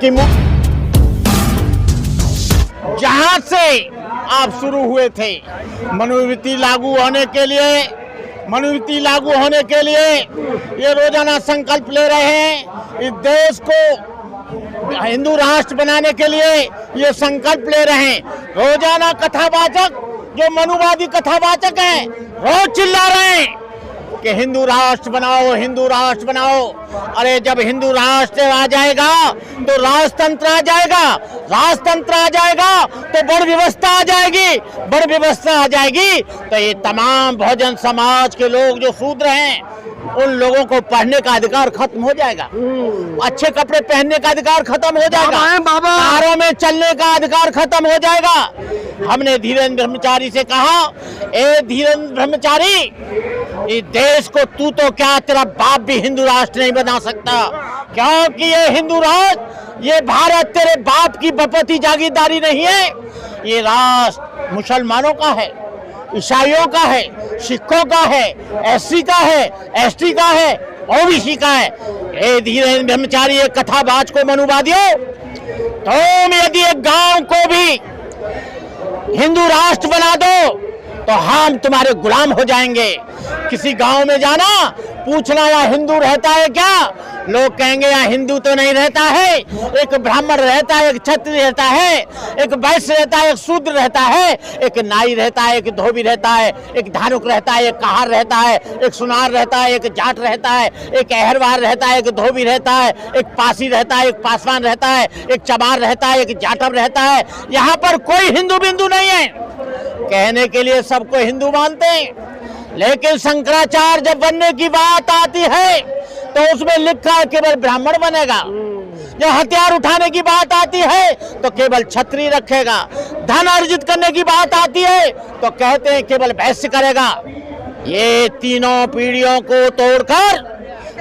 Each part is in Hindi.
की जहां से आप शुरू हुए थे मनुस्मृति लागू होने के लिए ये रोजाना संकल्प ले रहे हैं। इस देश को हिंदू राष्ट्र बनाने के लिए ये संकल्प ले रहे हैं। रोजाना कथावाचक जो मनुवादी कथावाचक हैं रोज चिल्ला रहे हैं कि हिंदू राष्ट्र बनाओ, हिंदू राष्ट्र बनाओ। अरे जब हिंदू राष्ट्र आ जाएगा तो राजतंत्र आ जाएगा, राजतंत्र आ जाएगा तो बड़ व्यवस्था आ जाएगी, बड़ व्यवस्था आ जाएगी तो ये तमाम बहुजन समाज के लोग जो शूद्र हैं उन लोगों को पढ़ने का अधिकार खत्म हो जाएगा, अच्छे कपड़े पहनने का अधिकार खत्म हो जाएगा, कारों में चलने का अधिकार खत्म हो जाएगा। हमने धीरेन्द्र ब्रह्मचारी से कहा, ए धीरेन्द्र ब्रह्मचारी, इस देश को तू तो क्या तेरा बाप भी हिंदू राष्ट्र नहीं बना सकता, क्योंकि ये हिंदू राष्ट्र, ये भारत तेरे बाप की बपौती जागीरदारी नहीं है। ये राष्ट्र मुसलमानों का है, ईसाइयों का है, सिखों का है, एससी का है, एसटी का है, ओबीसी का है। ए धीरेन्द्र ब्रह्मचारी, एक कथाबाज को मनुवादियों, तुम यदि एक गांव को भी हिंदू राष्ट्र बना दो तो हम तुम्हारे गुलाम हो जाएंगे। किसी गांव में जाना, पूछना यहाँ हिंदू रहता है क्या, लोग कहेंगे यहाँ हिंदू तो नहीं रहता है, एक ब्राह्मण रहता है, एक क्षत्रिय रहता है, एक वैश्य रहता है, एक शूद्र रहता है, एक नाई रहता है, एक धोबी रहता है, एक धानुक रहता है, एक कहार रहता है, एक सुनार रहता है, एक जाट रहता है, एक अहरवार रहता है, एक धोबी रहता है, एक पासी रहता है, एक पासवान रहता है, एक चमार रहता है, एक जाटव रहता है। यहाँ पर कोई हिंदू बिंदु नहीं है। कहने के लिए सबको हिंदू मानते हैं, लेकिन शंकराचार्य जब बनने की बात आती है तो उसमें लिखा है केवल ब्राह्मण बनेगा। जब हथियार उठाने की बात आती है तो केवल क्षत्रिय रखेगा। धन अर्जित करने की बात आती है तो कहते हैं केवल वैश्य करेगा। ये तीनों पीढ़ियों को तोड़कर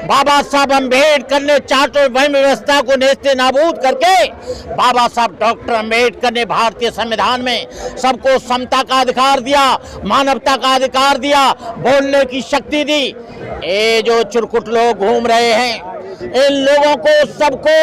बाबा साहब अम्बेडकर ने चार्टर वर्ण व्यवस्था को नेस्ते नाबूद करके बाबा साहब डॉक्टर अम्बेडकर ने भारतीय संविधान में सबको समता का अधिकार दिया, मानवता का अधिकार दिया, बोलने की शक्ति दी। ये जो चुरकुट लोग घूम रहे हैं, इन लोगों को सबको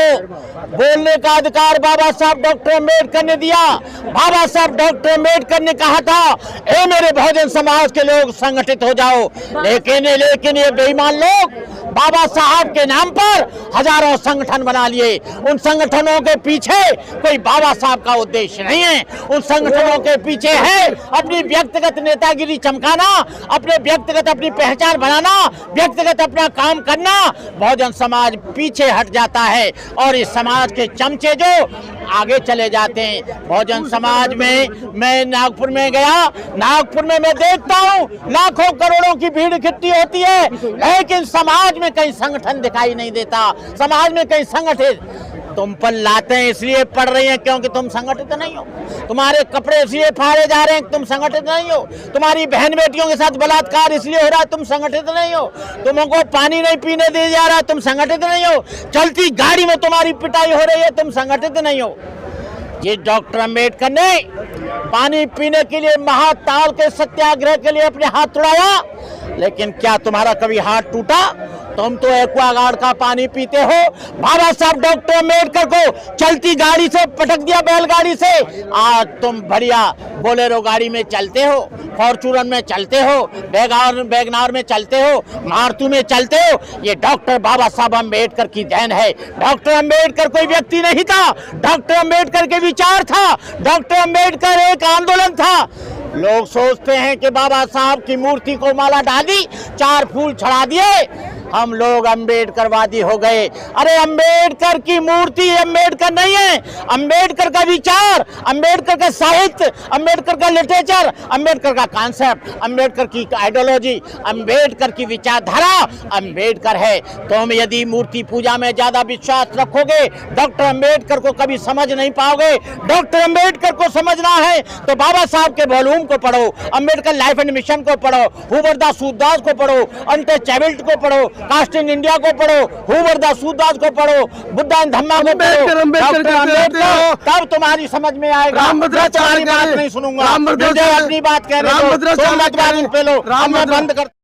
बोलने का अधिकार बाबा साहब डॉक्टर अम्बेडकर ने दिया। बाबा साहब डॉक्टर अम्बेडकर ने कहा था, ए मेरे बहुजन समाज के लोग संगठित हो जाओ। लेकिन ये बेईमान लोग बाबा साहब के नाम पर हजारों संगठन बना लिए। उन संगठनों के पीछे कोई बाबा साहब का उद्देश्य नहीं है। उन संगठनों के पीछे है अपनी व्यक्तिगत नेतागिरी चमकाना, अपने व्यक्तिगत अपनी पहचान बनाना, व्यक्तिगत अपना काम करना। बहुजन समाज पीछे हट जाता है और इस समाज के चमचे जो आगे चले जाते हैं। बहुजन समाज में मैं नागपुर में गया, नागपुर में मैं देखता हूँ लाखों करोड़ों की भीड़ इकट्ठी होती है, लेकिन समाज में कहीं संगठन दिखाई नहीं देता। समाज में कहीं संगठित तुम पर लाते हैं इसलिए पढ़ रही हैं क्योंकि तुम संगठित नहीं हो। तुम्हारे कपड़े इसलिए फाड़े जा रहे हैं तुम संगठित नहीं हो। तुम्हारी बहन बेटियों के साथ बलात्कार इसलिए हो रहा है तुम संगठित नहीं हो। तुमको पानी नहीं पीने दिया जा रहा है तुम संगठित नहीं हो। चलती गाड़ी में तुम्हारी पिटाई हो रही है तुम संगठित नहीं हो। ये डॉक्टर अम्बेडकर ने पानी पीने के लिए महाताल के सत्याग्रह के लिए अपने हाथ उड़ाया, लेकिन क्या तुम्हारा कभी हाथ टूटा? तुम तो एक्वागार्ड का पानी पीते हो। बाबा साहब डॉक्टर अम्बेडकर को चलती गाड़ी से पटक दिया, बैलगाड़ी से। आज तुम बढ़िया बोलेरो गाड़ी में चलते हो, फॉर्चूनर में चलते हो, वैगनार में चलते हो, मारुति में चलते हो। ये डॉक्टर बाबा साहब अम्बेडकर की देन है। डॉक्टर अम्बेडकर कोई व्यक्ति नहीं था, डॉक्टर अम्बेडकर के विचार था, डॉक्टर अम्बेडकर एक आंदोलन था। लोग सोचते हैं कि बाबा साहब की मूर्ति को माला डाली, 4 फूल चढ़ा दिए, हम लोग अम्बेडकरवादी हो गए। अरे अम्बेडकर की मूर्ति अम्बेडकर नहीं है, अम्बेडकर का विचार, अम्बेडकर का साहित्य, अम्बेडकर का लिटरेचर, अम्बेडकर का कॉन्सेप्ट, अम्बेडकर की आइडियोलॉजी, अम्बेडकर की विचारधारा अम्बेडकर है। तुम यदि मूर्ति पूजा में ज्यादा विश्वास रखोगे डॉक्टर अम्बेडकर को कभी समझ नहीं पाओगे। डॉक्टर अम्बेडकर को समझना है तो बाबा साहब के वॉल्यूम को पढ़ो, अम्बेडकर लाइफ एंड मिशन को पढ़ो, हूवर दास सूरदास को पढ़ो, अनटचेबिलिटी को पढ़ो, कास्ट इन इंडिया को पढ़ो, हूवर दास सूरदास को पढ़ो, बुद्धा एंड धम्मा को पढ़ो, डॉक्टर अम्बेडकर, तब तुम्हारी समझ में आएगा। तुम्हारी बात नहीं सुनूंगा, मुझे अपनी बात कह रहे हो, तुम मत पे लो, मैं बंद कर